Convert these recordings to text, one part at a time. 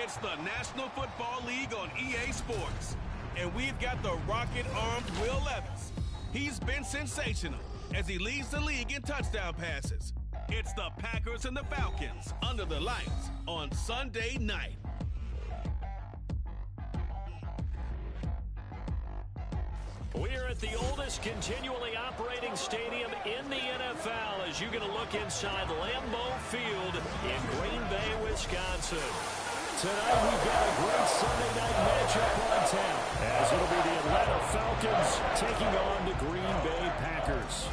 It's the National Football League on EA Sports. And we've got the rocket-armed Will Levis. He's been sensational as he leads the league in touchdown passes. It's the Packers and the Falcons under the lights on Sunday night. We're at the oldest continually operating stadium in the NFL as you get a look inside Lambeau Field in Green Bay, Wisconsin. Tonight we've got a great Sunday night matchup on tap as it'll be the Atlanta Falcons taking on the Green Bay Packers.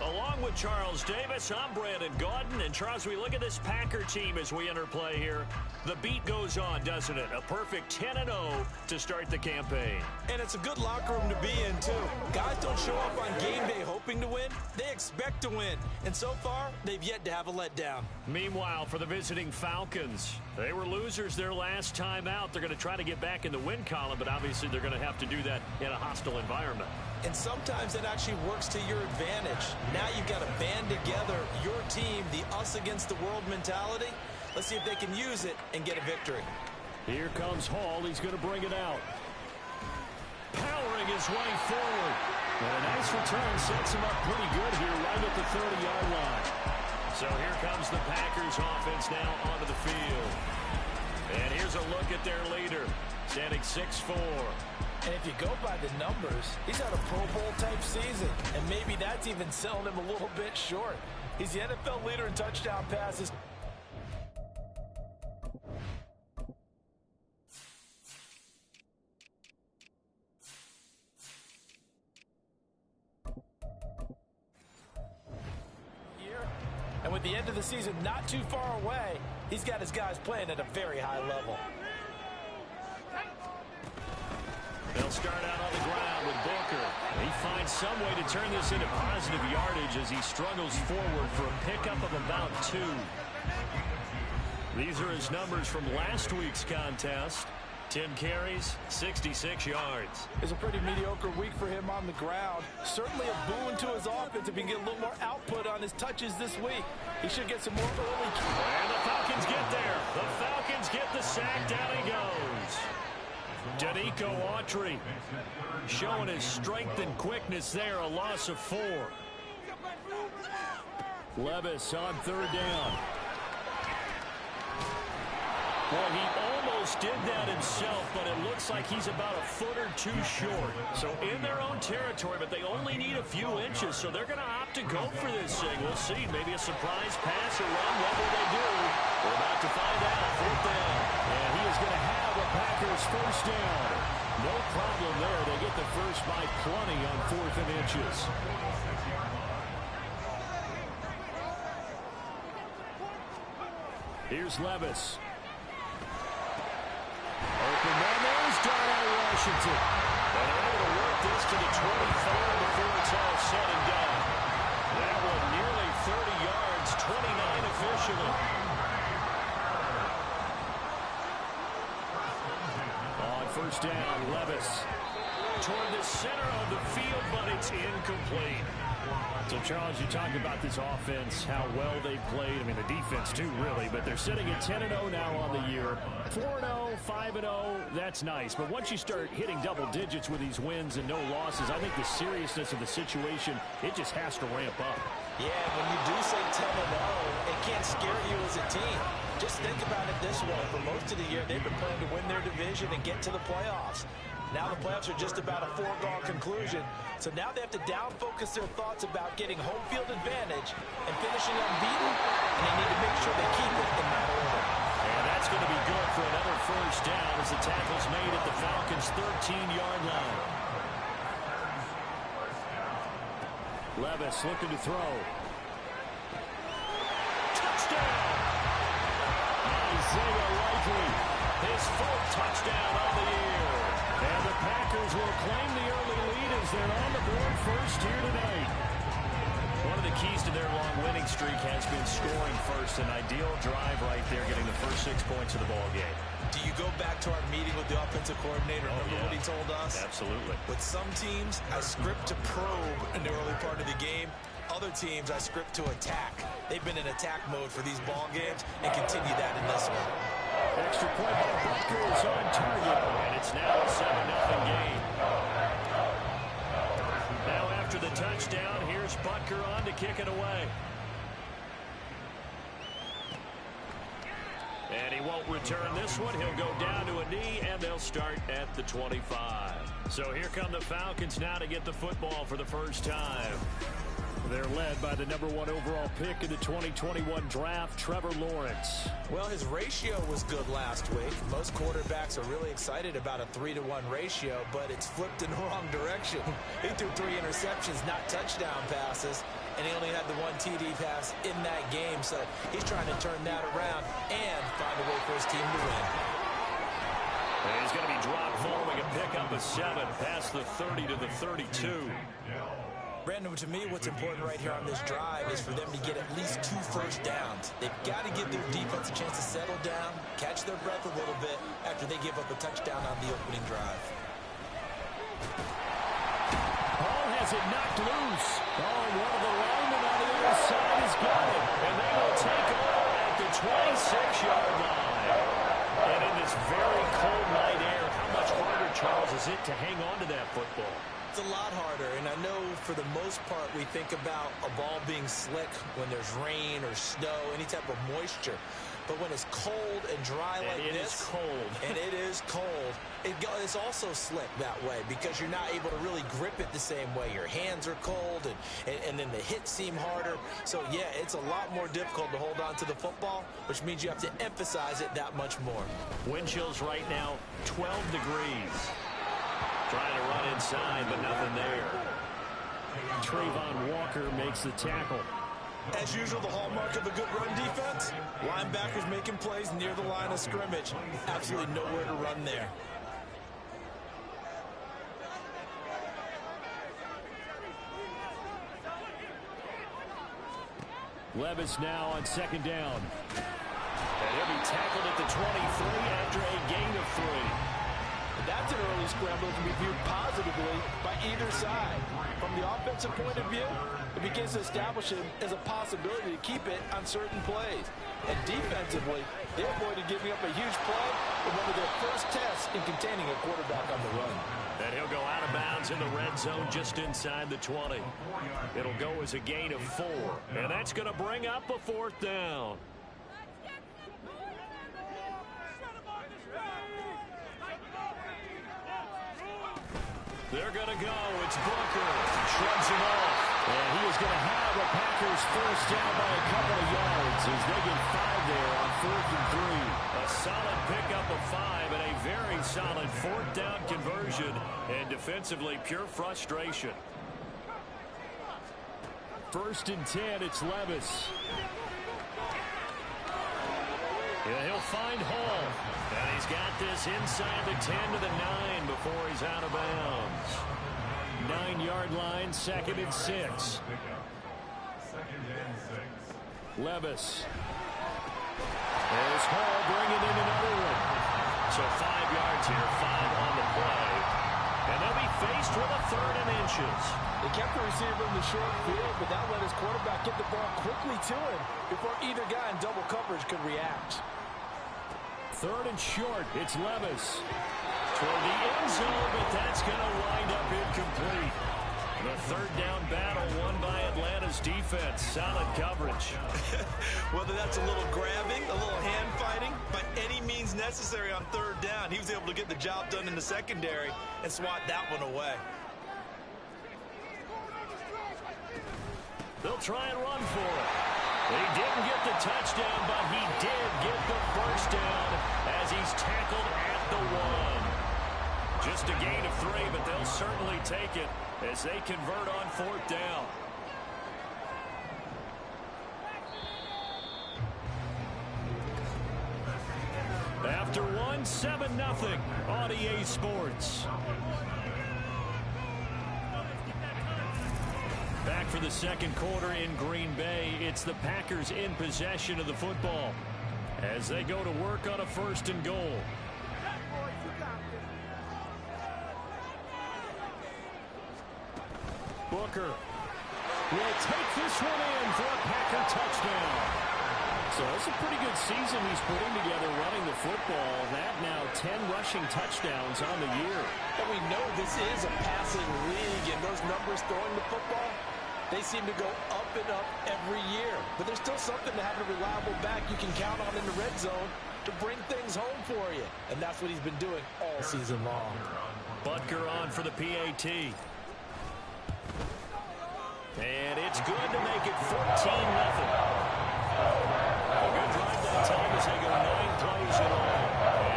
Along with Charles Davis, I'm Brandon Gaudin. And Charles, we look at this Packer team as we enter play here. The beat goes on, doesn't it? A perfect 10-0 to start the campaign. And it's a good locker room to be in, too. Guys don't show up on game day hoping to win. They expect to win. And so far, they've yet to have a letdown. Meanwhile, for the visiting Falcons, they were losers their last time out. They're going to try to get back in the win column, but obviously they're going to have to do that in a hostile environment. And sometimes that actually works to your advantage. Now you've got to band together your team, the us against the world mentality. Let's see if they can use it and get a victory. Here comes Hall. He's going to bring it out. Powering his way forward. And a nice return sets him up pretty good here right at the 30-yard line. So here comes the Packers offense now onto the field. And here's a look at their leader, standing 6'4". And if you go by the numbers, he's had a Pro Bowl-type season. And maybe that's even selling him a little bit short. He's the NFL leader in touchdown passes. And with the end of the season not too far away, he's got his guys playing at a very high level. They'll start out on the ground with Booker. He finds some way to turn this into positive yardage as he struggles forward for a pickup of about 2. These are his numbers from last week's contest. 10 carries, 66 yards. It's a pretty mediocre week for him on the ground. Certainly a boon to his offense if he can get a little more output on his touches this week. He should get some more early. And the Falcons get there. The Falcons get the sack. Down he goes. Danico Autry showing his strength and quickness there. A loss of 4. Levis on 3rd down. Well, he almost did that himself, but it looks like he's about a foot or 2 short. So in their own territory, but they only need a few inches, so they're going to opt to go for this thing. We'll see. Maybe a surprise pass or run. What will they do? We're about to find out. 4th down. And he is going to have a Packers 1st down. No problem there. They get the first by plenty on 4th and inches. Here's Levis. Open run. There's Darnell Washington. And they're able to work this to the 24 before it's all said and done. That one nearly 30 yards, 29 officially. On 1st down, Levis toward the center of the field, but it's incomplete. So, Charles, you talked about this offense, how well they played. I mean, the defense, too, really. But they're sitting at 10-0 now on the year. 4-0, 5-0, that's nice. But once you start hitting double digits with these wins and no losses, I think the seriousness of the situation, it just has to ramp up. Yeah, when you do say 10-0, it can't scare you as a team. Just think about it this way. For most of the year, they've been playing to win their division and get to the playoffs. Now the playoffs are just about a foregone conclusion. So now they have to down-focus their thoughts about getting home field advantage and finishing unbeaten, and they need to make sure they keep it in that order. And that's going to be good for another 1st down as the tackle's made at the Falcons' 13-yard line. Levis looking to throw. Touchdown! Isaiah Likely, his 4th touchdown on the year. And the Packers will claim the early lead as they're on the board first here tonight. One of the keys to their long winning streak has been scoring first. An ideal drive right there, getting the first 6 points of the ball game. Do you go back to our meeting with the offensive coordinator? Remember what he told us? Absolutely. With some teams, a script to probe in the early part of the game. other teams, I script to attack. They've been in attack mode for these ball games and continue that in this one. Extra point by Butker is on target, and it's now a 7-0 game. Now after the touchdown, here's Butker on to kick it away. And he won't return this one. He'll go down to a knee, and they'll start at the 25. So here come the Falcons now to get the football for the first time. They're led by the #1 overall pick in the 2021 draft, Trevor Lawrence. Well, his ratio was good last week. Most quarterbacks are really excited about a 3-to-1 ratio, but it's flipped in the wrong direction. He threw 3 interceptions, not touchdown passes, and he only had the 1 TD pass in that game. So he's trying to turn that around and find a way for his team to win. And he's going to be dropped following a pickup of 7 past the 30 to the 32. Brandon, to me, what's important right here on this drive is for them to get at least 2 first downs. They've got to give their defense a chance to settle down, catch their breath a little bit after they give up a touchdown on the opening drive. Ball has it knocked loose. Oh, and one of the linemen on the other side has got it. And they will take over at the 26-yard line. And in this very cold night air, how much harder, Charles, is it to hang on to that football? It's a lot harder, and I know for the most part we think about a ball being slick when there's rain or snow, any type of moisture. But when it's cold and dry like this, and it is cold, it's also slick that way because you're not able to really grip it the same way. Your hands are cold, and then the hits seem harder. So, yeah, it's a lot more difficult to hold on to the football, which means you have to emphasize it that much more. Wind chills right now, 12 degrees. Trying to run inside, but nothing there. Trayvon Walker makes the tackle. As usual, the hallmark of a good run defense, linebackers making plays near the line of scrimmage. Absolutely nowhere to run there. Levis now on second down. And he'll be tackled at the 23 after a gain of 3. That's an early scramble that can be viewed positively by either side. From the offensive point of view, it begins to establish it as a possibility to keep it on certain plays. And defensively, they avoided giving up a huge play in one of their first tests in containing a quarterback on the run. And he'll go out of bounds in the red zone just inside the 20. It'll go as a gain of 4. And that's going to bring up a 4th down. They're going to go. It's Booker. Shrugs him off. And he is going to have a Packers first down by a couple of yards as they get 5 there on 4th and 3. A solid pickup of 5 and a very solid 4th down conversion. And defensively, pure frustration. 1st and 10, it's Levis. Yeah, he'll find Hall. And he's got this inside the 10 to the 9 before he's out of bounds. 9-yard line, 2nd and 6. Levis. There's Hall bringing in another one. So 5 yards here, 5 on the play. And they'll be faced with a 3rd and inches. They kept the receiver in the short field, but that let his quarterback get the ball quickly to him before either guy in double coverage could react. 3rd and short, it's Levis. Toward the end zone, but that's going to wind up incomplete. The 3rd down battle won by Atlanta's defense. Solid coverage. Whether that's a little grabbing, a little hand fighting, by any means necessary on 3rd down, he was able to get the job done in the secondary and swat that one away. They'll try and run for it. He didn't get the touchdown, but he did get the first down as he's tackled at the 1. Just a gain of 3, but they'll certainly take it as they convert on 4th down. After 1, 7-0 on EA Sports. Back for the second quarter in Green Bay. It's the Packers in possession of the football as they go to work on a 1st and goal. Booker. will take this one in for a Packer touchdown. So it's a pretty good season he's putting together running the football. That now 10 rushing touchdowns on the year. And we know this is a passing league, and those numbers throwing the football, they seem to go up and up every year. But there's still something to have a reliable back you can count on in the red zone to bring things home for you. And that's what he's been doing all season long. Butker on for the PAT. And it's good to make it 14-0. A good drive that time as they go 9 plays in all.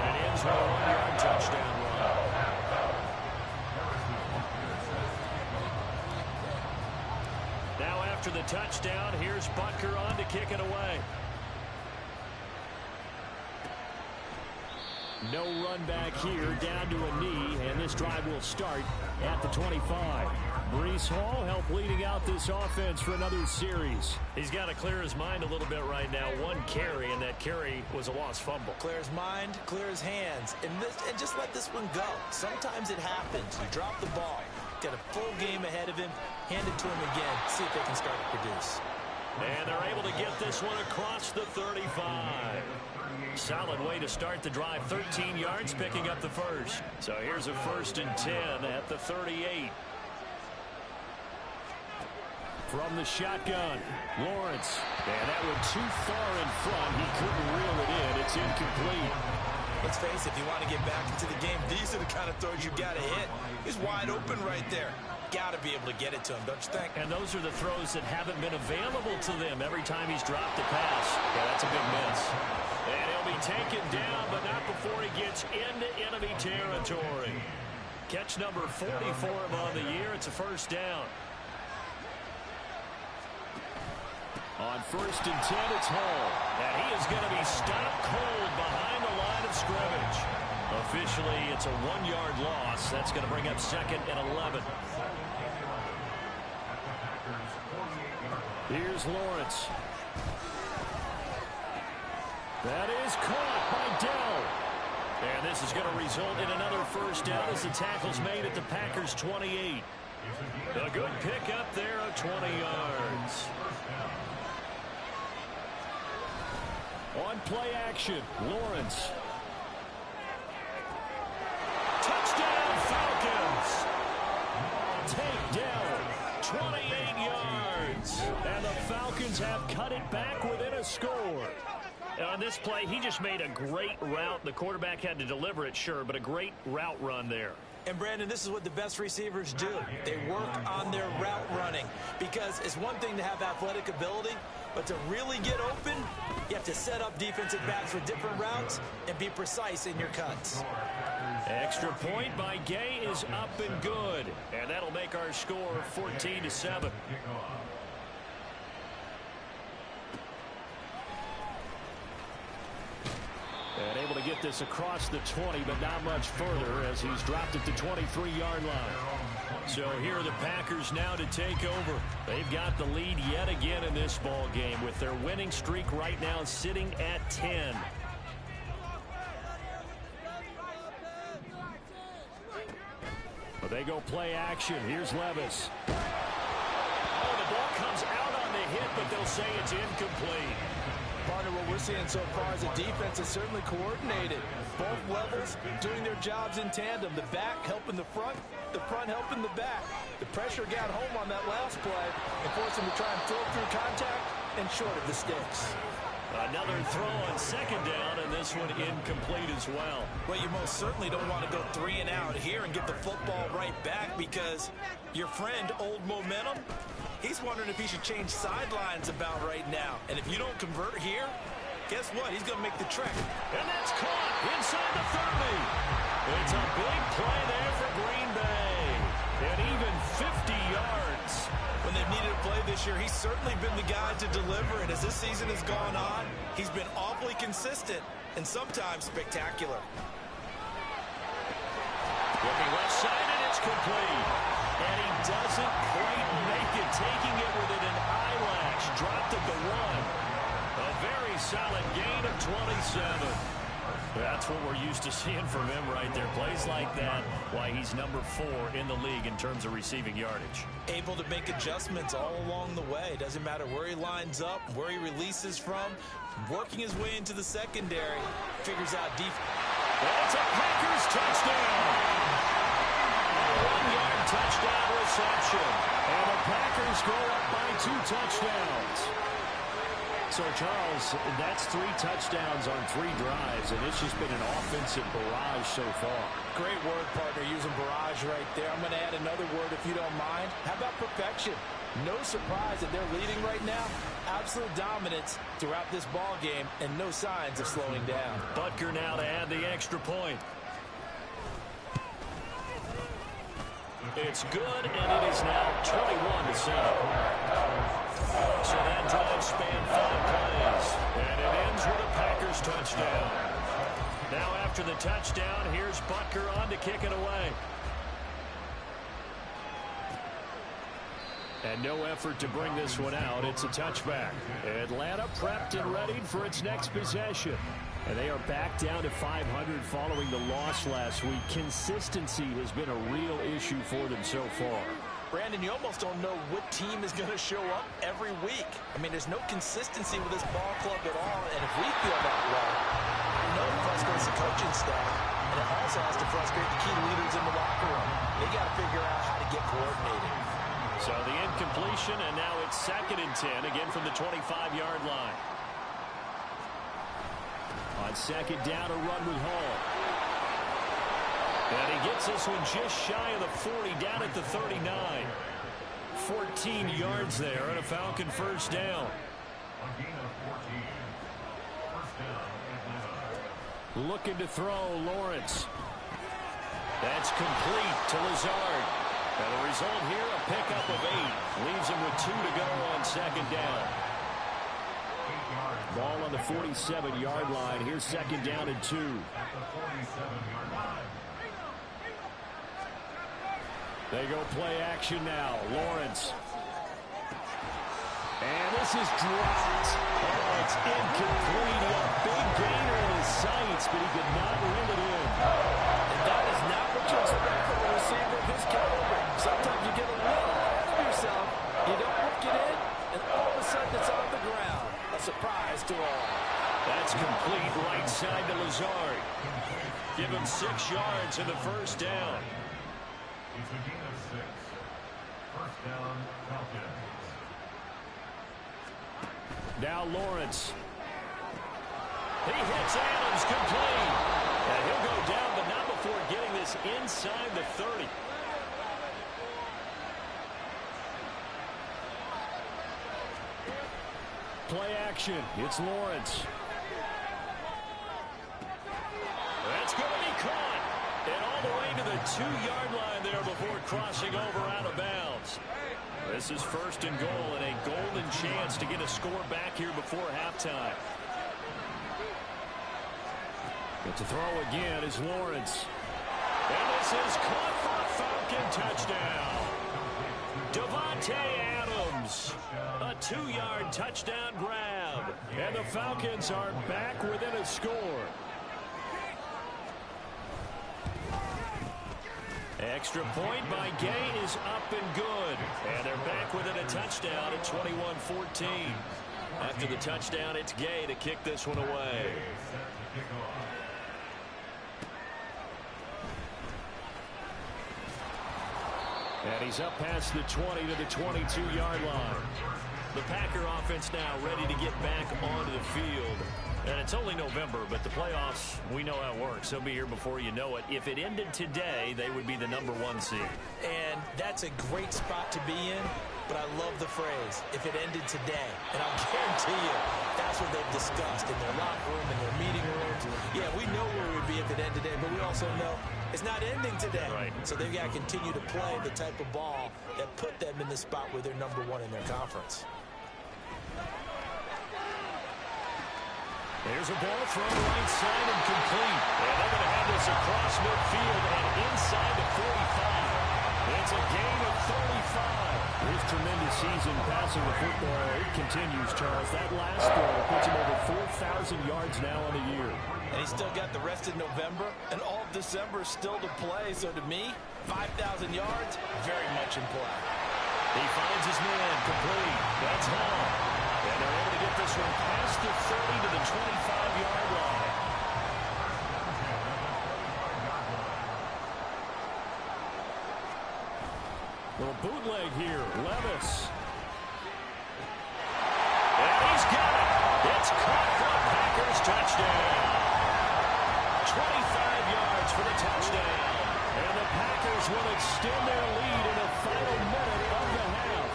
And it ends with a 1-yard touchdown run. Now after the touchdown, here's Butker on to kick it away. No run back here, down to a knee, and this drive will start at the 25. Breece Hall helped leading out this offense for another series. He's got to clear his mind a little bit right now. 1 carry, and that carry was a lost fumble. Clear his mind, clear his hands, and just let this one go. Sometimes it happens. You drop the ball, got a full game ahead of him, hand it to him again, see if they can start to produce. And they're able to get this one across the 35. Solid way to start the drive. 13 yards, picking up the first. So here's a 1st and 10 at the 38. From the shotgun, Lawrence. And that one too far in front. He couldn't reel it in. It's incomplete. Let's face it, if you want to get back into the game, these are the kind of throws you got to hit. He's wide open right there. Got to be able to get it to him, don't you think? And those are the throws that haven't been available to them every time he's dropped a pass. Yeah, that's a big miss. And he'll be taken down, but not before he gets into enemy territory. Catch number 40 for him on the year. It's a 1st down. On 1st and 10, it's Hall. And he is going to be stopped cold behind the line of scrimmage. Officially, it's a 1-yard loss. That's going to bring up 2nd and 11. Here's Lawrence. That is caught by Dell. And this is going to result in another 1st down as the tackle's made at the Packers' 28. A good pickup there of 20 yards. On play action, Lawrence. Touchdown Falcons. Take down 28 yards. And the Falcons have cut it back within a score. On this play, he just made a great route. The quarterback had to deliver it, sure, but a great route run there. And, Brandon, this is what the best receivers do. They work on their route running because it's one thing to have athletic ability, but to really get open, you have to set up defensive backs with different routes and be precise in your cuts. Extra point by Gay is up and good. And that'll make our score 14-7. And able to get this across the 20, but not much further as he's dropped at the 23-yard line. So here are the Packers now to take over. They've got the lead yet again in this ball game with their winning streak right now sitting at 10. But they go play action. Here's Levis. Oh, the ball comes out on the hit, but they'll say it's incomplete. Partner, what we're seeing so far as a defense is certainly coordinated. Both levels doing their jobs in tandem. The back helping the front helping the back. The pressure got home on that last play and forced them to try and throw through contact and short of the sticks. Another throw on 2nd down, and this one incomplete as well. Well, you most certainly don't want to go 3 and out here and get the football right back because your friend, Old Momentum, he's wondering if he should change sidelines about right now. And if you don't convert here, guess what? He's going to make the trek. And that's caught inside the 30. It's a big play there for Green Bay. And even 50 yards. When they've needed a play this year, he's certainly been the guy to deliver. And as this season has gone on, he's been awfully consistent and sometimes spectacular. Looking left side, and it's complete. And he doesn't quite make it, taking it within an eyelash. Dropped at the 1. A very solid gain of 27. That's what we're used to seeing from him right there. Plays like that, why he's number 4 in the league in terms of receiving yardage. Able to make adjustments all along the way. Doesn't matter where he lines up, where he releases from. Working his way into the secondary. Figures out defense. It's a Packers touchdown. A 1-yard touchdown reception. And the Packers go up by 2 touchdowns. So, Charles, that's 3 touchdowns on 3 drives, and it's just been an offensive barrage so far. Great word, partner, using barrage right there. I'm going to add another word if you don't mind. How about perfection? No surprise that they're leading right now. Absolute dominance throughout this ball game, and no signs of slowing down. Butker now to add the extra point. It's good, and it is now 21-7. So that drive spanned 5 plays, and it ends with a Packers touchdown. Now after the touchdown, here's Butker on to kick it away. And no effort to bring this one out. It's a touchback. Atlanta prepped and readied for its next possession. And they are back down to 500 following the loss last week. Consistency has been a real issue for them so far. Brandon, you almost don't know what team is going to show up every week. I mean, there's no consistency with this ball club at all, and if we feel that way, I know it frustrates the coaching staff, and it also has to frustrate the key leaders in the locker room. They got to figure out how to get coordinated. So the incompletion, and now it's 2nd and 10, again from the 25-yard line. On 2nd down, a run with Hall. And he gets this one just shy of the 40, down at the 39. 14 yards there, and a Falcon first down. Looking to throw, Lawrence. That's complete to Lazard. And the result here, a pickup of 8. Leaves him with 2 to go on 2nd down. Ball on the 47-yard line. Here's 2nd down and 2. They go play action now. Lawrence. And this is dropped. Oh, it's incomplete. A big gainer in his sights, but he could not reel it in. And that is not what you expect from a receiver of his caliber. Sometimes you get a little ahead of yourself. You don't look it in, and all of a sudden it's on the ground. A surprise to all. That's complete right side to Lazard. Give him 6 yards in the first down. It's a gain of 6. First down, Falcons. Now Lawrence. He hits Adams complete. And he'll go down, but not before getting this inside the 30. Play action. It's Lawrence. That's going to be caught. And all the way to the 2-yard line there before crossing over out of bounds. This is 1st and goal, and a golden chance to get a score back here before halftime. But to throw again is Lawrence. And this is caught for a Falcon touchdown. Davante Adams. A 2-yard touchdown grab. And the Falcons are back within a score. Extra point by Gay is up and good. And they're back within a touchdown at 21-14. After the touchdown, it's Gay to kick this one away. And he's up past the 20 to the 22-yard line. The Packer offense now ready to get back onto the field. And it's only November, but the playoffs, we know how it works. They'll be here before you know it. If it ended today, they would be the number 1 seed. And that's a great spot to be in, but I love the phrase, if it ended today. And I'll guarantee you, that's what they've discussed in their locker room, in their meeting rooms. Yeah, we know where we would be if it ended today, but we also know it's not ending today. Right. So they've got to continue to play the type of ball that put them in the spot where they're number 1 in their conference. There's a ball thrown right side and complete. And they're going to have this across midfield and inside the 45. It's a gain of 35. His tremendous season passing the football, it continues, Charles. That last throw puts him over 5,000 yards now on the year. And he's still got the rest of November and all of December still to play. So to me, 5,000 yards, very much in play. He finds his man, complete. That's Hall. And they're able to get this one past the 30 to the 25-yard line. Little bootleg here. Levis. And he's got it. It's caught for a Packers touchdown. 25 yards for the touchdown. And the Packers will extend their lead in the final minute of the half.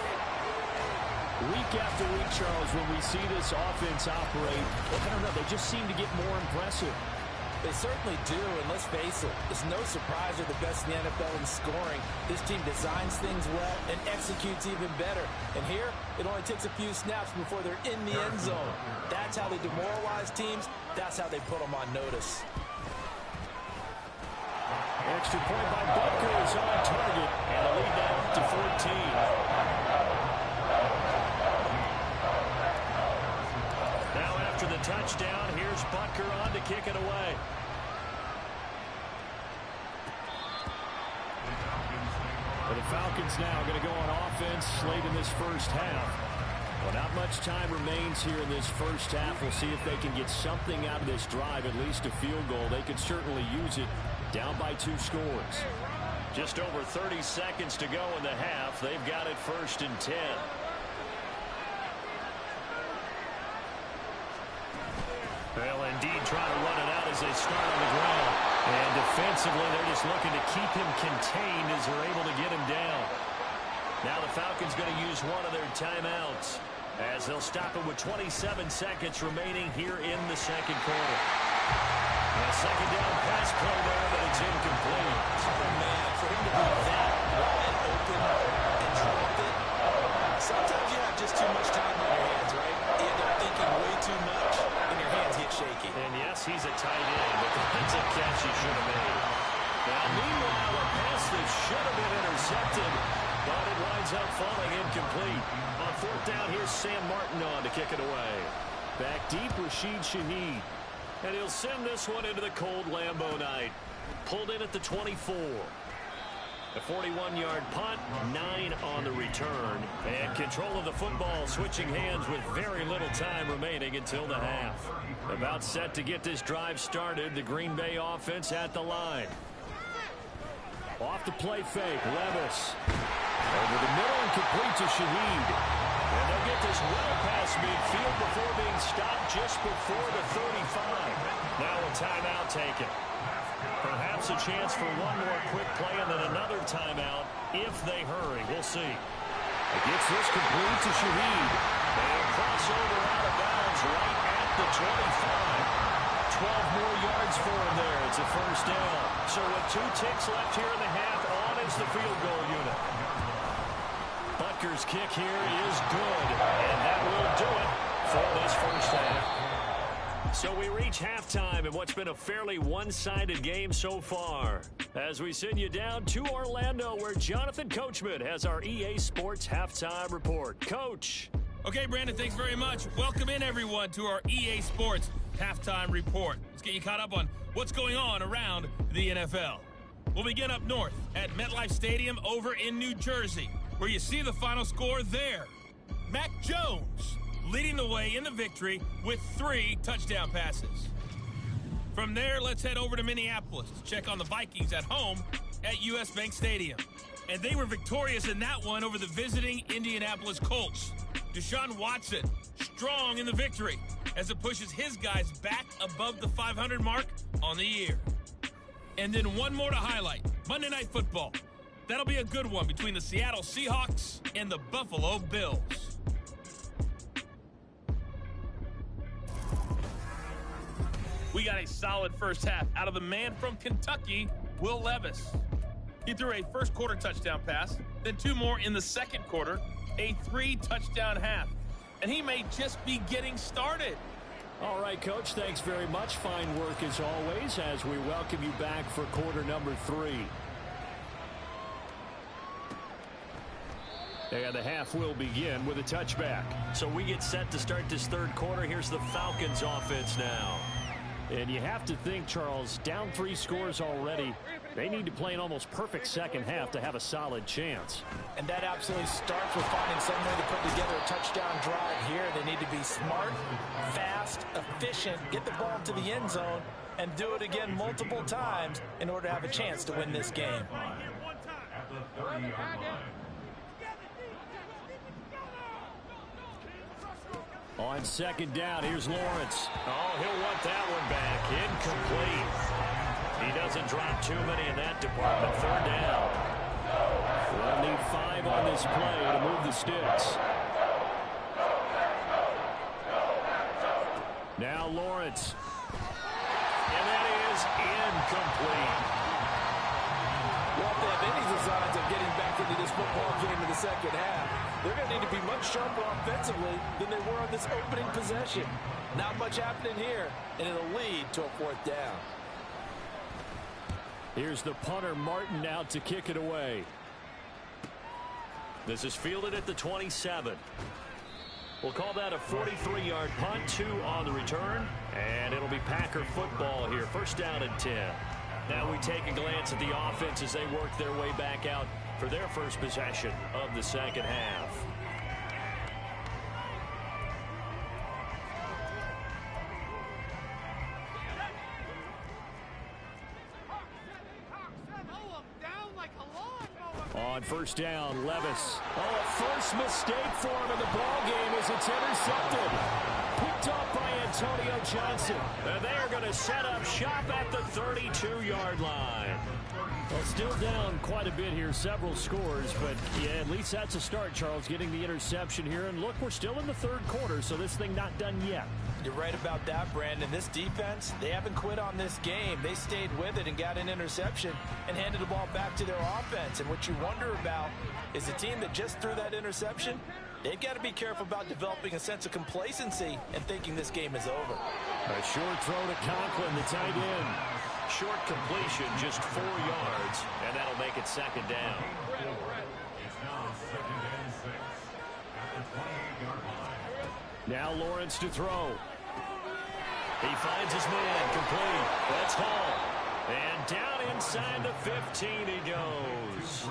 Week after week, Charles, when we see this offense operate, I don't know, they just seem to get more impressive. They certainly do, and let's face it, it's no surprise they're the best in the NFL in scoring. This team designs things well and executes even better. And here, it only takes a few snaps before they're in the end zone. That's how they demoralize teams. That's how they put them on notice. Extra point by Butker is on target, and a lead now up to 14. Now after the touchdown, here's Butker on to kick it away. For the Falcons now going to go on offense late in this first half. Well, not much time remains here in this first half. We'll see if they can get something out of this drive, at least a field goal. They could certainly use it. Down by 2 scores. Just over 30 seconds to go in the half. They've got it 1st and 10. Well, indeed, trying to run it out as they start on the ground. And defensively, they're just looking to keep him contained as they're able to get him down. Now the Falcons going to use one of their timeouts as they'll stop it with 27 seconds remaining here in the second quarter. A second down pass play there, but it's incomplete. Oh, man, for him to be that wide open and drop it. Sometimes you have just too much time on your hands, right? You end up thinking way too much, and your hands get shaky. And yes, he's a tight end, but that's a catch he should have made. Now, meanwhile, a pass that should have been intercepted, but it winds up falling incomplete. On 4th down, here's Sam Martin on to kick it away. Back deep, Rashid Shaheed. And he'll send this one into the cold Lambeau night. Pulled in at the 24. A 41-yard punt, 9 on the return. And control of the football switching hands with very little time remaining until the half. About set to get this drive started. The Green Bay offense at the line. Off the play fake, Levis. Over the middle and complete to Shaheed. And they'll get this well past midfield before being stopped just before the 35. Now a timeout taken. Perhaps a chance for one more quick play and then another timeout if they hurry. We'll see. It gets this complete to Shaheed. And crossover out of bounds right at the 25. 12 more yards for him there. It's a 1st down. So with 2 ticks left here in the half, on is the field goal unit. Butker's kick here is good, and that will do it for this first half. So we reach halftime in what's been a fairly one-sided game so far. As we send you down to Orlando, where Jonathan Coachman has our EA Sports Halftime Report. Coach. Okay, Brandon, thanks very much. Welcome in, everyone, to our EA Sports Halftime Report. Let's get you caught up on what's going on around the NFL. We'll begin up north at MetLife Stadium over in New Jersey, where you see the final score there. Mac Jones leading the way in the victory with 3 touchdown passes. From there, let's head over to Minneapolis to check on the Vikings at home at US Bank Stadium. And they were victorious in that one over the visiting Indianapolis Colts. Deshaun Watson strong in the victory as it pushes his guys back above the 500 mark on the year. And then one more to highlight, Monday Night Football. That'll be a good one between the Seattle Seahawks and the Buffalo Bills. We got a solid first half out of the man from Kentucky, Will Levis. He threw a first quarter touchdown pass, then 2 more in the second quarter, a 3-touchdown half. And he may just be getting started. All right, Coach, thanks very much. Fine work as always as we welcome you back for quarter number 3. And the half will begin with a touchback. So we get set to start this third quarter. Here's the Falcons offense now. And you have to think, Charles, down 3 scores already. They need to play an almost perfect second half to have a solid chance. And that absolutely starts with finding some way to put together a touchdown drive here. They need to be smart, fast, efficient, get the ball to the end zone, and do it again multiple times in order to have a chance to win this game. At the 30-yard line. On second down, here's Lawrence. Oh, he'll want that one back. Incomplete. He doesn't drop too many in that department. Third down. They'll need 5 on this play to move the sticks. Now Lawrence. And that is incomplete. Well, if they have any designs of getting back into this football game in the second half, they're going to need to be much sharper offensively than they were on this opening possession. Not much happening here, and it'll lead to a 4th down. Here's the punter, Martin, out to kick it away. This is fielded at the 27. We'll call that a 43-yard punt, 2 on the return, and it'll be Packer football here. First down and 10. Now we take a glance at the offense as they work their way back out for their first possession of the second half. On first down, Levis. Oh, a first mistake for him in the ball game as it's intercepted. Picked up by Antonio Johnson. And they are going to set up shop at the 32-yard line. Well, still down quite a bit here, several scores, but yeah, at least that's a start, Charles, getting the interception here. And look, we're still in the third quarter, so this thing not done yet. You're right about that, Brandon. This defense, they haven't quit on this game. They stayed with it and got an interception and handed the ball back to their offense. And what you wonder about is the team that just threw that interception, they've got to be careful about developing a sense of complacency and thinking this game is over. A short throw to Conklin, the tight end. Short completion, just 4 yards, and that'll make it second down. It's now 2nd and 6 at the 28-yard line. Now Lawrence to throw. He finds his man, complete. That's Hall. And down inside the 15 he goes.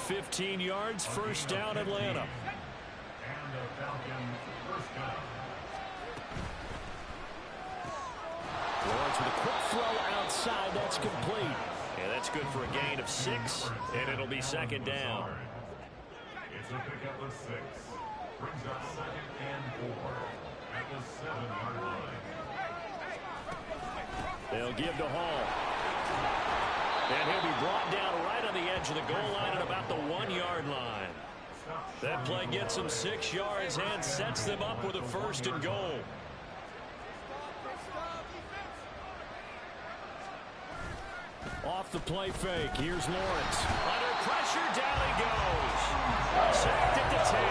15 yards, first down Atlanta. And the Falcons first down. Lawrence with a quick throw outside. That's complete. And that's good for a gain of 6, and it'll be second down. It's a pickup of 6. Brings up 2nd and 4 at the 7-yard line. They'll give to Hall. And he'll be brought down right on the edge of the goal line at about the 1-yard line. That play gets them 6 yards and sets them up with a 1st and goal. Off the play fake. Here's Lawrence. Under pressure, down he goes. Sacked at the 10.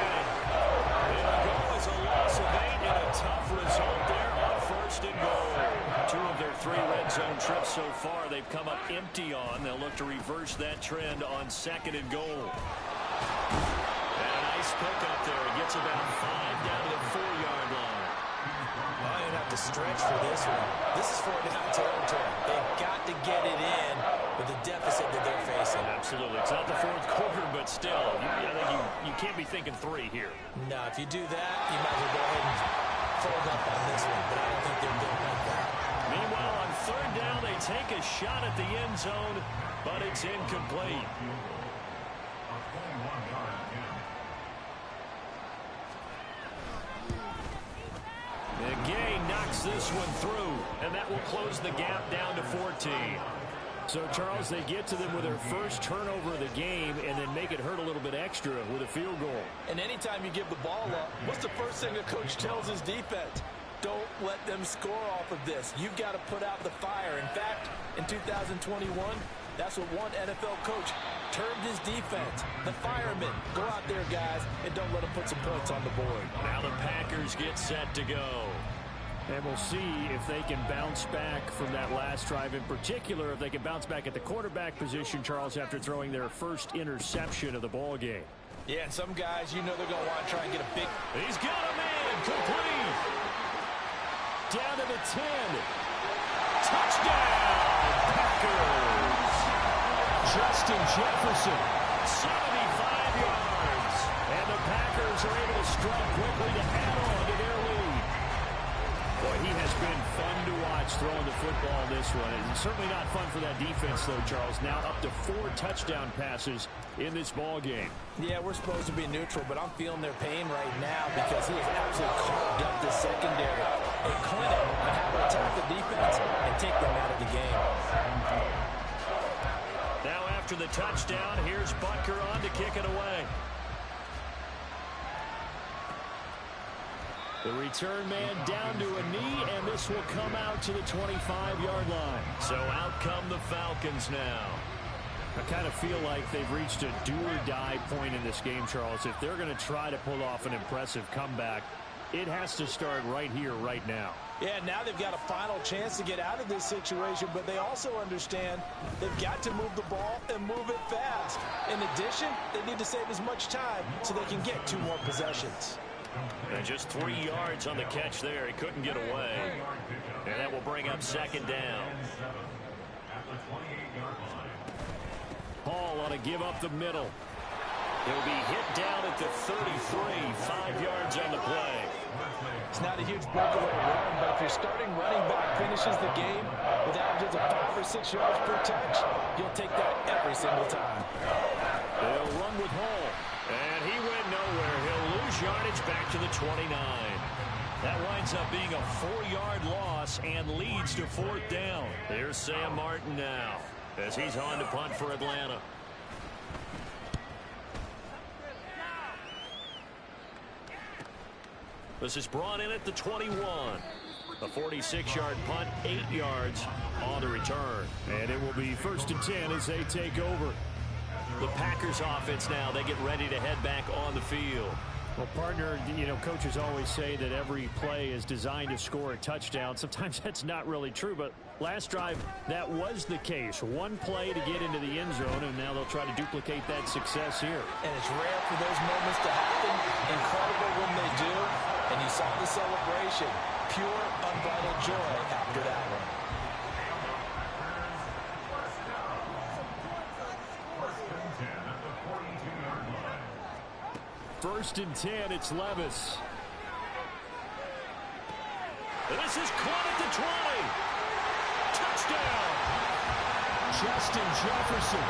It'll go as a loss of 8 and a tough result there on 1st and goal. 2 of their 3 red zone trips so far they've come up empty on. They'll look to reverse that trend on 2nd and goal. And a nice pickup there. It gets about 5 down to the 4-yard line. I don't have to stretch for this one. This is 4th down territory. They've got to get it in with the deficit that they're facing. Absolutely. It's not the 4th quarter, but still, you can't be thinking 3 here. No, if you do that, you might as well go ahead and fold up on this one. But I don't think they're doing like that. Meanwhile, on 3rd down, they take a shot at the end zone, but it's incomplete. A 21-yard attempt. Gay knocks this one through, and that will close the gap down to 14. So, Charles, they get to them with their first turnover of the game and then make it hurt a little bit extra with a field goal. And anytime you give the ball up, what's the first thing a coach tells his defense? Don't let them score off of this. You've got to put out the fire. In fact, in 2021, that's what one NFL coach termed his defense. The firemen. Go out there, guys, and don't let them put some points on the board. Now the Packers get set to go. And we'll see if they can bounce back from that last drive. In particular, if they can bounce back at the quarterback position, Charles, after throwing their first interception of the ball game. Yeah, and some guys, you know they're going to want to try and get a big... He's got a man, complete. Down to the 10. Touchdown, Packers. Justin Jefferson, 75 yards. And the Packers are able to strike quickly to add on to their lead. Boy, he has been fun to watch throwing the football in this one. It's certainly not fun for that defense, though, Charles. Now up to 4 touchdown passes in this ball game. Yeah, we're supposed to be neutral, but I'm feeling their pain right now because he has absolutely carved up the secondary. A clinic on how to attack the defense and take them out of the game. Now after the touchdown, here's Butker on to kick it away. The return man down to a knee, and this will come out to the 25-yard line. So out come the Falcons now. I kind of feel like they've reached a do-or-die point in this game, Charles. If they're going to try to pull off an impressive comeback, it has to start right here, right now. Yeah, now they've got a final chance to get out of this situation, but they also understand they've got to move the ball and move it fast. In addition, they need to save as much time so they can get 2 more possessions. And just 3 yards on the catch there. He couldn't get away. And that will bring up second down. Hall ought to give up the middle. He'll be hit down at the 33, 5 yards on the play. It's not a huge breakaway run, but if your starting running back finishes the game with averages of 5 or 6 yards per touch, you'll take that every single time. They'll run with Hall. And he went nowhere. He'll lose yardage back to the 29. That winds up being a 4-yard loss and leads to 4th down. Here's Sam Martin now as he's on to punt for Atlanta. This is brought in at the 21. A 46-yard punt, 8 yards on the return. And it will be 1st and 10 as they take over. The Packers offense now, they get ready to head back on the field. Well, partner, you know, coaches always say that every play is designed to score a touchdown. Sometimes that's not really true, but last drive, that was the case. One play to get into the end zone, and now they'll try to duplicate that success here. And it's rare for those moments to happen. Incredible when they do. And you saw the celebration. Pure, unbridled joy after that one. First and 10, it's Levis. This is caught at the 20. Touchdown. Justin Jefferson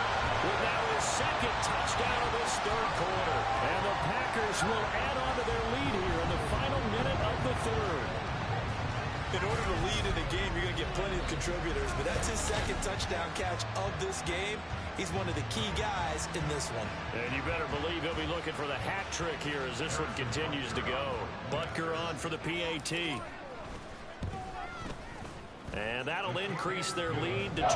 with now his 2nd touchdown of this 3rd quarter. And the Packers will add on to their lead here in the final minute of the 3rd. In order to lead in a game, you're going to get plenty of contributors, but that's his 2nd touchdown catch of this game. He's one of the key guys in this one. And you better believe he'll be looking for the hat trick here as this one continues to go. Butker on for the PAT. And that'll increase their lead to 28.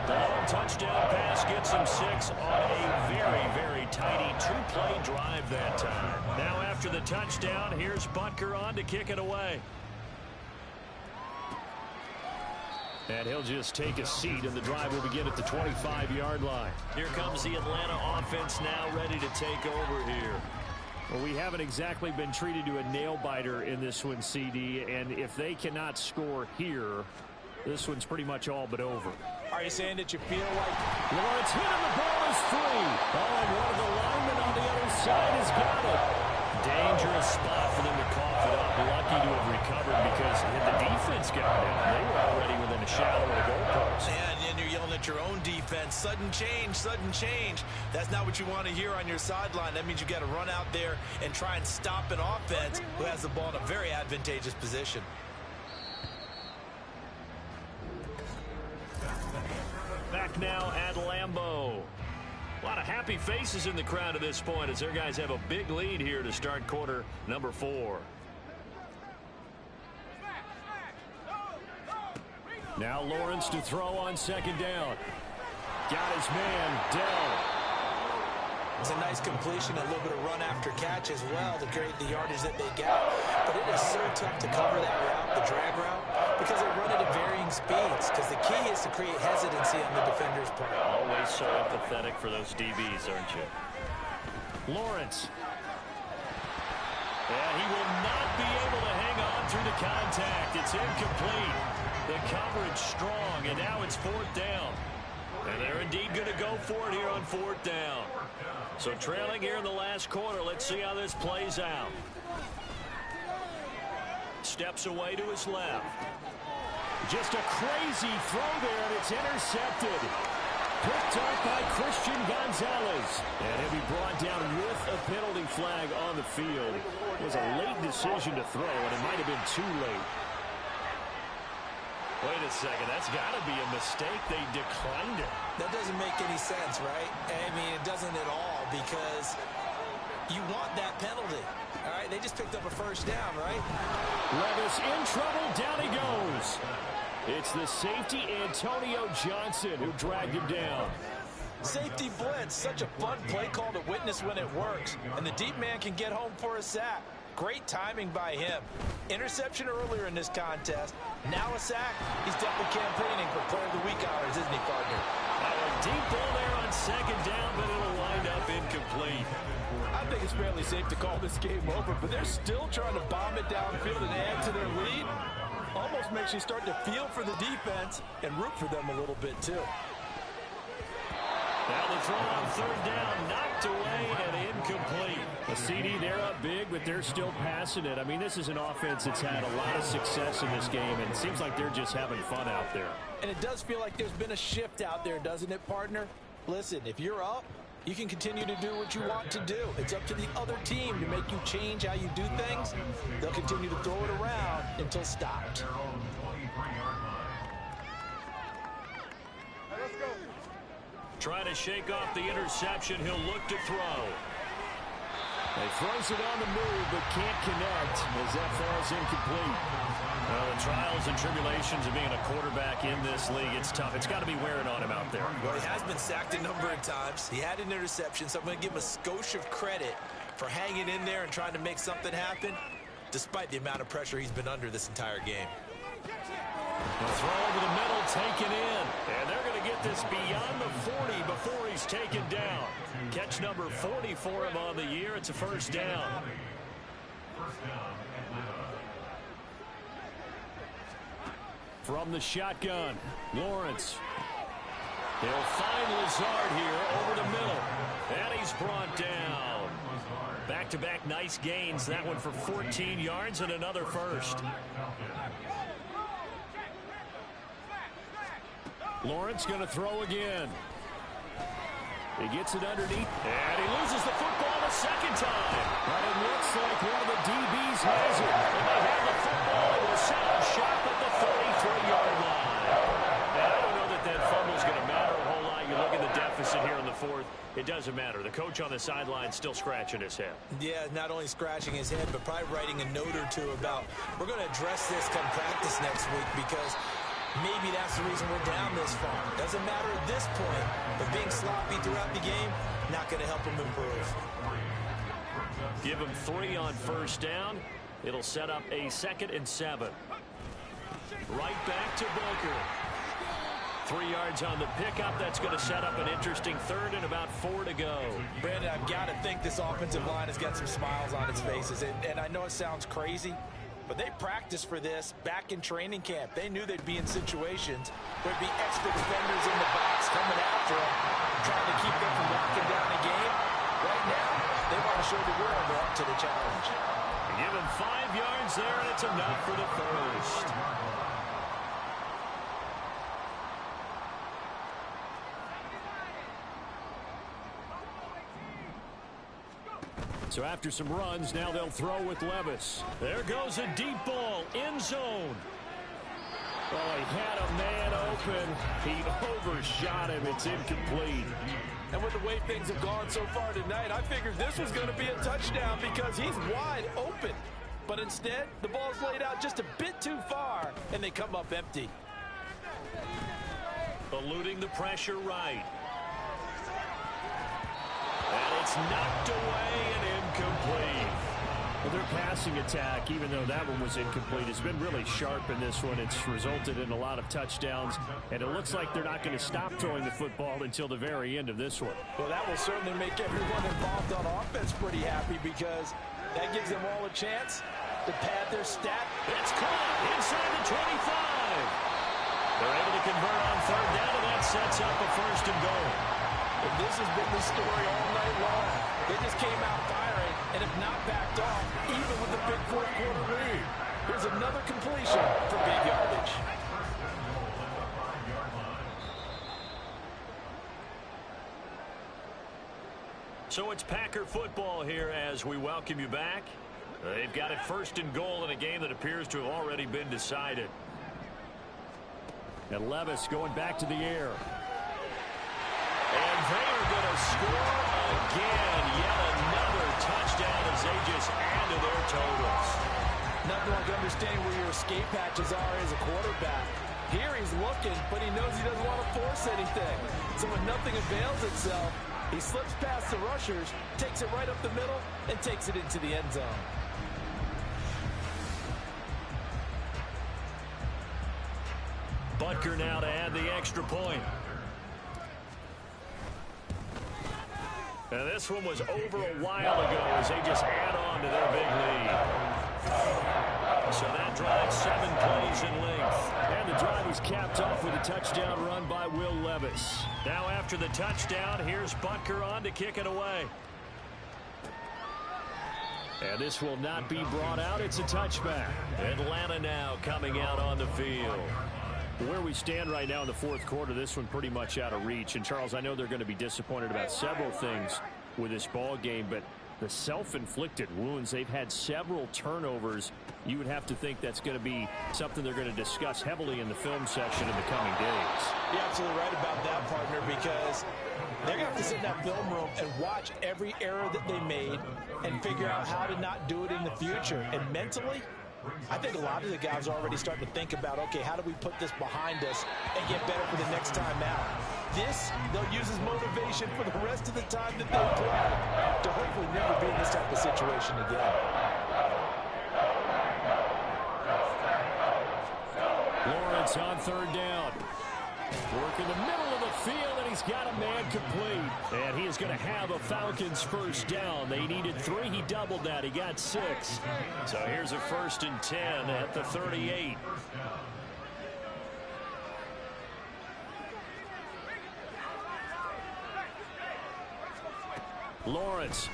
The long touchdown pass gets them 6 on a very, very tidy 2-play drive that time. Now after the touchdown, here's Butker on to kick it away. And he'll just take a seat, and the drive will begin at the 25-yard line. Here comes the Atlanta offense now ready to take over here. Well, we haven't exactly been treated to a nail-biter in this one, CD, and if they cannot score here, this one's pretty much all but over. Are you saying that you feel like... Lawrence hit him, the ball is free. Oh, and one of the linemen on the other side has got it. Dangerous spot for them to cough it up. Lucky to have recovered because the defense got it. They were already within a shadow of the goalpost. And you're yelling at your own defense. Sudden change, sudden change. That's not what you want to hear on your sideline. That means you got to run out there and try and stop an offense who has the ball in a very advantageous position. Back now at Lambeau. A lot of happy faces in the crowd at this point as their guys have a big lead here to start quarter number 4. Now Lawrence to throw on 2nd down. Got his man, Dell. It's a nice completion, a little bit of run after catch as well to create the yardage that they got. But it is so tough to cover that route, the drag route. Because they run it at varying speeds. Because the key is to create hesitancy on the defender's part. Always so empathetic for those DBs, aren't you? Lawrence. And he will not be able to hang on through the contact. It's incomplete. The coverage strong, and now it's fourth down. And they're indeed going to go for it here on fourth down. So trailing here in the last quarter. Let's see how this plays out. Steps away to his left. Just a crazy throw there, and it's intercepted. Picked up by Christian Gonzalez. And he'll be brought down with a penalty flag on the field. It was a late decision to throw, and it might have been too late. Wait a second, that's got to be a mistake. They declined it. That doesn't make any sense, right? I mean, it doesn't at all, because you want that penalty. All right, they just picked up a first down, right? Levis in trouble, down he goes. It's the safety, Antonio Johnson, who dragged him down. Safety blitz, such a fun play call to witness when it works. And the deep man can get home for a sack. Great timing by him. Interception earlier in this contest. Now a sack. He's definitely campaigning for player of the week honors, isn't he, partner? A deep ball there on second down, but it'll wind up incomplete. I think it's fairly safe to call this game over, but they're still trying to bomb it downfield and add to their lead. Almost makes you start to feel for the defense and root for them a little bit, too. Now the throw on third down, knocked away and incomplete. A CD, they're up big, but they're still passing it. I mean, this is an offense that's had a lot of success in this game, and it seems like they're just having fun out there. And it does feel like there's been a shift out there, doesn't it, partner? Listen, if you're up, you can continue to do what you want to do. It's up to the other team to make you change how you do things. They'll continue to throw it around until stopped. Trying to shake off the interception. He'll look to throw. He throws it on the move, but can't connect as that falls incomplete. Well, the trials and tribulations of being a quarterback in this league, it's tough. It's got to be wearing on him out there. Well, he has been sacked a number of times. He had an interception, so I'm going to give him a skosh of credit for hanging in there and trying to make something happen, despite the amount of pressure he's been under this entire game. The throw over the middle, taken in. And they're going to get this beyond the 40 before he's taken down. Catch number 40 for him on the year. It's a first down. From the shotgun, Lawrence. They'll find Lazard here over the middle. And he's brought down. Back-to-back nice gains. That one for 14 yards and another first. Lawrence going to throw again. He gets it underneath, and he loses the football a second time. But it looks like one of the DBs has it. And they have the football. It will set up shop at the 33-yard line. And I don't know that that fumble's going to matter a whole lot. You look at the deficit here in the fourth. It doesn't matter. The coach on the sideline still scratching his head. Yeah, not only scratching his head, but probably writing a note or two about, we're going to address this come practice next week, because maybe that's the reason we're down this far. Doesn't matter at this point, but being sloppy throughout the game, not going to help him improve. Give him 3 on first down. It'll set up a 2nd and 7. Right back to Booker. 3 yards on the pickup. That's going to set up an interesting 3rd and about 4 to go. Brandon, I've got to think this offensive line has got some smiles on its faces. And I know it sounds crazy, but they practiced for this back in training camp. They knew they'd be in situations where there'd be extra defenders in the box coming after them, trying to keep them from locking down the game. Right now, they want to show the world they're up to the challenge. Give him 5 yards there, and it's enough for the first. So after some runs, now they'll throw with Levis. There goes a deep ball, end zone. Oh, he had a man open. He overshot him. It's incomplete. And with the way things have gone so far tonight, I figured this was going to be a touchdown because he's wide open. But instead, the ball's laid out just a bit too far, and they come up empty. Eluding the pressure right. And it's knocked away and incomplete. Well, their passing attack, even though that one was incomplete, has been really sharp in this one. It's resulted in a lot of touchdowns, and it looks like they're not going to stop throwing the football until the very end of this one. Well, that will certainly make everyone involved on offense pretty happy because that gives them all a chance to pad their stat. It's caught inside the 25. They're able to convert on third down, and that sets up a first and goal. And this has been the story all night long. They just came out firing and have not backed off, even with the big fourth-quarter lead. Here's another completion for big yardage. So it's Packer football here as we welcome you back. They've got it first and goal in a game that appears to have already been decided. And Levis going back to the air. And they are going to score again. Yet another touchdown as they just add to their totals. Nothing like understanding where your escape hatches are as a quarterback. Here he's looking, but he knows he doesn't want to force anything. So when nothing avails itself, he slips past the rushers, takes it right up the middle, and takes it into the end zone. Butker now to add the extra point. Now this one was over a while ago as they just add on to their big lead. So that drive 7 plays in length. And the drive was capped off with a touchdown run by Will Levis. Now after the touchdown, here's Butker on to kick it away. And this will not be brought out. It's a touchback. Atlanta now coming out on the field. Where we stand right now in the fourth quarter, this one pretty much out of reach. And, Charles, I know they're going to be disappointed about several things with this ball game, but the self-inflicted wounds, they've had several turnovers. You would have to think that's going to be something they're going to discuss heavily in the film section in the coming days. You're absolutely right about that, partner, because they're going to have to sit in that film room and watch every error that they made and figure out how to not do it in the future. And mentally, I think a lot of the guys are already starting to think about, okay, how do we put this behind us and get better for the next time out? This, they'll use as motivation for the rest of the time that they play to hopefully never be in this type of situation again. Lawrence on third down. Work in the middle of the field, and he's got a man complete. And he is going to have a Falcons first down. They needed 3. He doubled that. He got 6. So here's a first and 10 at the 38. Lawrence.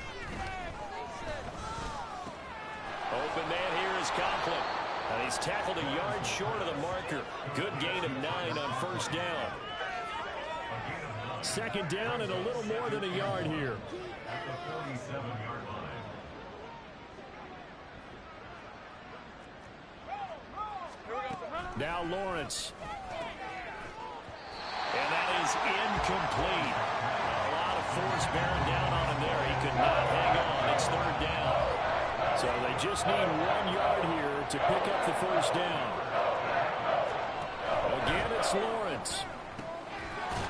Open man here is Conklin. And he's tackled a yard short of the marker. Good gain of 9 on first down. Second down and a little more than a yard here. At the 47-yard line. Now Lawrence. And that is incomplete. A lot of force bearing down on him there. He could not hang on. It's third down. So they just need 1 yard here to pick up the first down. Again, it's Lawrence.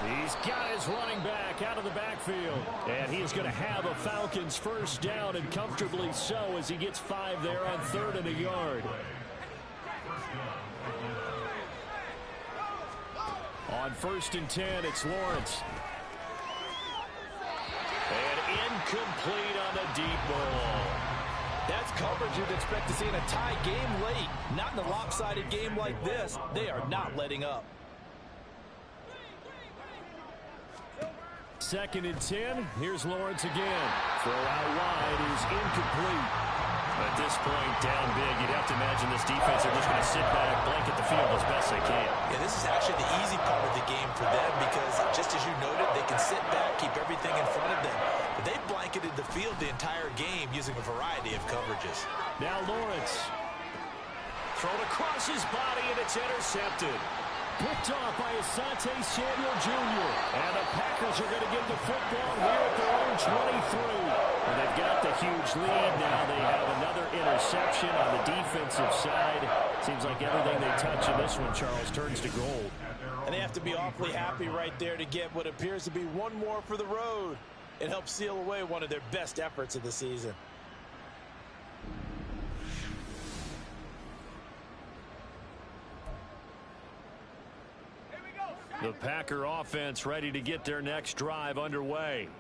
He's got his running back out of the backfield. And he is going to have a Falcons first down, and comfortably so, as he gets 5 there on third and a yard. On first and 10, it's Lawrence. And incomplete on the deep ball. That's coverage you'd expect to see in a tie game late. Not in a lopsided game like this. They are not letting up. Second and 10. Here's Lawrence again. Throw out wide is incomplete. At this point, down big, you'd have to imagine this defense are just going to sit back, blanket the field as best they can. Yeah, this is actually the easy part of the game for them because, just as you noted, they can sit back, keep everything in front of them. But they've blanketed the field the entire game using a variety of coverages. Now Lawrence. Thrown across his body, and it's intercepted. Picked off by Asante Samuel Jr. And the Packers are going to get the football here at their own 23. And they've got the huge lead now. They have another interception on the defensive side. Seems like everything they touch in this one, Charles, turns to gold. And they have to be awfully happy right there to get what appears to be one more for the road. It helps seal away one of their best efforts of the season. The Packer offense ready to get their next drive underway.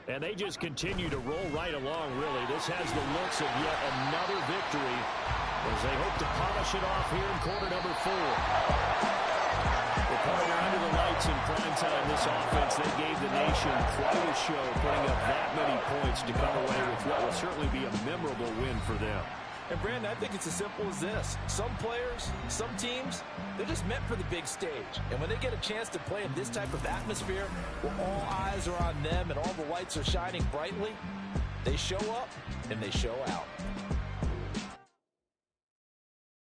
And they just continue to roll right along, really. This has the looks of yet another victory as they hope to polish it off here in quarter number 4. They're under the lights in prime time. This offense, they gave the nation quite a show, putting up that many points to come away with what will certainly be a memorable win for them. And, Brandon, I think it's as simple as this. Some players, some teams, they're just meant for the big stage. And when they get a chance to play in this type of atmosphere where all eyes are on them and all the lights are shining brightly, they show up and they show out.